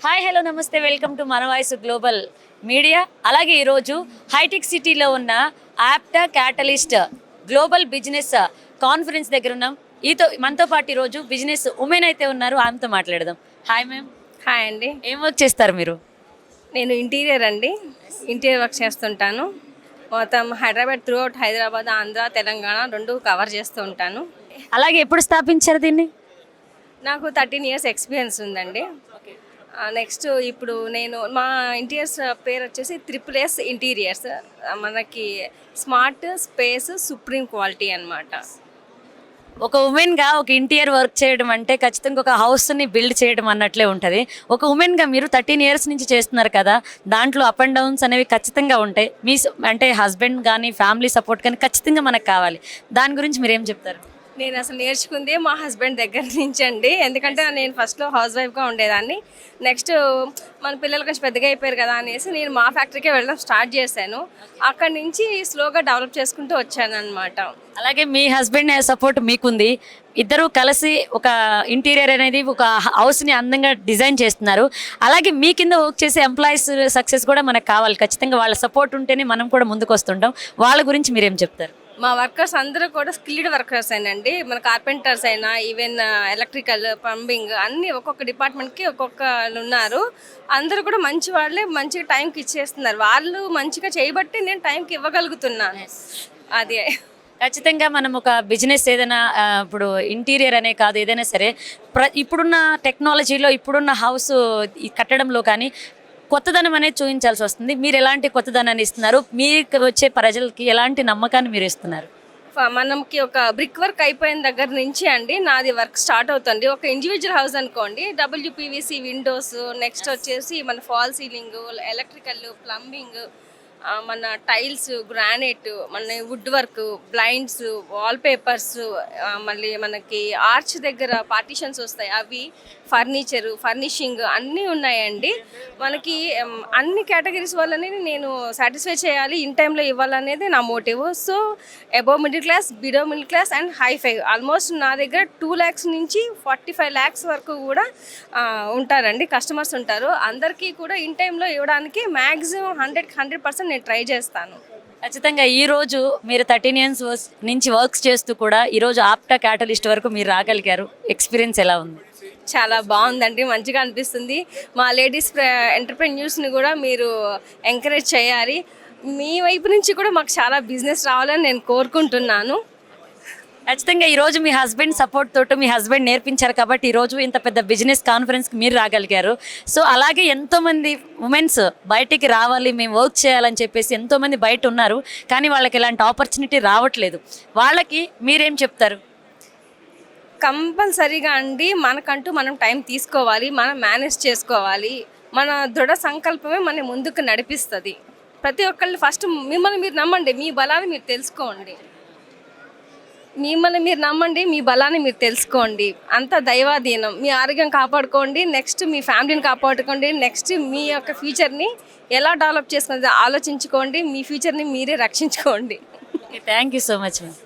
Hi hello నమస్తే welcome to మన voice global media. అలాగే ఈరోజు హైటెక్ సిటీలో ఉన్న ఆప్టా క్యాటలిస్ట్ గ్లోబల్ బిజినెస్ కాన్ఫరెన్స్ దగ్గర ఉన్నాం. మనతో పాటు ఈరోజు బిజినెస్ ఉమెన్ అయితే ఉన్నారు, ఆమెతో మాట్లాడదాం. Hi ma'am. హాయ్ అండి. ఏం వర్క్ చేస్తారు మీరు? నేను ఇంటీరియర్ వర్క్ చేస్తుంటాను. మొత్తం హైదరాబాద్, త్రూ అవుట్ హైదరాబాద్, ఆంధ్ర, తెలంగాణ రెండు కవర్ చేస్తూ ఉంటాను. అలాగే ఎప్పుడు స్థాపించారు దీన్ని? నాకు 13 years ఎక్స్పీరియన్స్ ఉందండి. నెక్స్ట్ ఇప్పుడు నేను మా ఇంటీరియర్స్ పేరు వచ్చేసి SSS ఇంటీరియర్స్. మనకి స్మార్ట్ స్పేస్ సుప్రీం క్వాలిటీ అన్నమాట. ఒక ఉమెన్గా ఒక ఇంటీరియర్ వర్క్ చేయడం అంటే ఖచ్చితంగా ఒక హౌస్ని బిల్డ్ చేయడం అన్నట్లే ఉంటుంది. ఒక ఉమెన్గా మీరు 13 years నుంచి చేస్తున్నారు కదా, దాంట్లో అప్ అండ్ డౌన్స్ అనేవి ఖచ్చితంగా ఉంటాయి. అంటే హస్బెండ్ కానీ ఫ్యామిలీ సపోర్ట్ కానీ ఖచ్చితంగా మనకు కావాలి. దాని గురించి మీరు ఏం చెప్తారు? నేను అసలు నేర్చుకుంది మా హస్బెండ్ దగ్గర నుంచి అండి. ఎందుకంటే నేను ఫస్ట్లో హౌస్ వైఫ్గా ఉండేదాన్ని. నెక్స్ట్ మన పిల్లలు కొంచెం పెద్దగా అయిపోయారు కదా అనేసి నేను మా ఫ్యాక్టరీకే వెళ్ళడం స్టార్ట్ చేశాను. అక్కడి నుంచి స్లోగా డెవలప్ చేసుకుంటూ వచ్చాను అనమాట. అలాగే మీ హస్బెండ్ సపోర్ట్ మీకుంది. ఇద్దరు కలిసి ఒక ఇంటీరియర్ అనేది ఒక హౌస్ని అందంగా డిజైన్ చేస్తున్నారు. అలాగే మీ కింద వర్క్ చేసే ఎంప్లాయీస్ సక్సెస్ కూడా మనకు కావాలి. ఖచ్చితంగా వాళ్ళ సపోర్ట్ ఉంటేనే మనం కూడా ముందుకు వస్తుంటాం. వాళ్ళ గురించి మీరేం చెప్తారు? మా వర్కర్స్ అందరూ కూడా స్కిల్డ్ వర్కర్స్ అయినండి. మన కార్పెంటర్స్ అయినా, ఈవెన్ ఎలక్ట్రికల్, ప్లంబింగ్ అన్నీ ఒక్కొక్క డిపార్ట్మెంట్కి ఒక్కొక్కరు ఉన్నారు. అందరూ కూడా మంచి వాళ్ళే, మంచిగా టైంకి ఇచ్చేస్తున్నారు. వాళ్ళు మంచిగా చేయబట్టి నేను టైంకి ఇవ్వగలుగుతున్నాను. అదే ఖచ్చితంగా మనం ఒక బిజినెస్ ఏదైనా ఇప్పుడు ఇంటీరియర్ అనే కాదు, ఏదైనా సరే ఇప్పుడున్న టెక్నాలజీలో ఇప్పుడున్న హౌస్ కట్టడంలో కానీ కొత్తదనం అనేది చూపించాల్సి వస్తుంది. మీరు ఎలాంటి కొత్తదనాన్ని ఇస్తున్నారు? మీకు వచ్చే ప్రజలకి ఎలాంటి నమ్మకాన్ని మీరు ఇస్తున్నారు? మనకి ఒక బ్రిక్ వర్క్ అయిపోయిన దగ్గర నుంచి అండి నాది వర్క్ స్టార్ట్ అవుతుంది. ఒక ఇండివిజువల్ హౌస్ అనుకోండి, WPVC విండోస్, నెక్స్ట్ వచ్చేసి మన ఫాల్ సీలింగ్, ఎలక్ట్రికల్, ప్లంబింగ్, మన టైల్స్, గ్రానైట్, మన wood work, blinds, wall papers, మళ్ళీ మనకి ఆర్చ్ దగ్గర పార్టీషన్స్ వస్తాయి, అవి, ఫర్నిచరు, ఫర్నిషింగ్ అన్నీ ఉన్నాయండి. మనకి అన్ని కేటగిరీస్ వల్లనే నేను సాటిస్ఫై చేయాలి, ఇన్ టైంలో ఇవ్వాలనేది నా motive. So above middle class, below middle class and high almost నా దగ్గర 2 lakhs నుంచి 45 lakhs వరకు కూడా ఉంటారండి, కస్టమర్స్ ఉంటారు. అందరికీ కూడా ఇన్ టైంలో ఇవ్వడానికి మ్యాక్సిమం 100% నేను ట్రై చేస్తాను. ఖచ్చితంగా ఈరోజు మీరు 13 years నుంచి వర్క్స్ చేస్తూ కూడా ఈరోజు ఆప్టా క్యాటలిస్ట్ వరకు మీరు రాగలిగారు. ఎక్స్పీరియన్స్ ఎలా ఉంది? చాలా బాగుందండి, మంచిగా అనిపిస్తుంది. మా లేడీస్ ఎంటర్‌ప్రెన్యూర్స్ని కూడా మీరు ఎంకరేజ్ చేయాలి. మీ వైపు నుంచి కూడా మాకు చాలా బిజినెస్ రావాలని నేను కోరుకుంటున్నాను. ఖచ్చితంగా ఈరోజు మీ హస్బెండ్ సపోర్ట్ తోటి మీ హస్బెండ్ నేర్పించారు కాబట్టి ఈరోజు ఇంత పెద్ద బిజినెస్ కాన్ఫరెన్స్కి మీరు రాగలిగారు. సో అలాగే ఎంతోమంది ఉమెన్స్ బయటికి రావాలి, మేము వర్క్ చేయాలని చెప్పేసి ఎంతోమంది బయట ఉన్నారు, కానీ వాళ్ళకి ఇలాంటి ఆపర్చునిటీ రావట్లేదు. వాళ్ళకి మీరేం చెప్తారు? కంపల్సరీగా అండి, మనకంటూ మనం టైం తీసుకోవాలి, మనం మేనేజ్ చేసుకోవాలి. మన దృఢ సంకల్పమే మన ముందుకు నడిపిస్తుంది. ప్రతి ఒక్కళ్ళు ఫస్ట్ మిమ్మల్ని మీరు నమ్మండి, మీ బలాన్ని మీరు తెలుసుకోండి. మిమ్మల్ని మీరు నమ్మండి, మీ బలాన్ని మీరు తెలుసుకోండి. అంత దైవాధీనం. మీ ఆరోగ్యం కాపాడుకోండి, నెక్స్ట్ మీ ఫ్యామిలీని కాపాడుకోండి, నెక్స్ట్ మీ యొక్క ఫ్యూచర్ని ఎలా డెవలప్ చేసుకునేది ఆలోచించుకోండి, మీ ఫ్యూచర్ని మీరే రక్షించుకోండి. Thank you so much ma'am.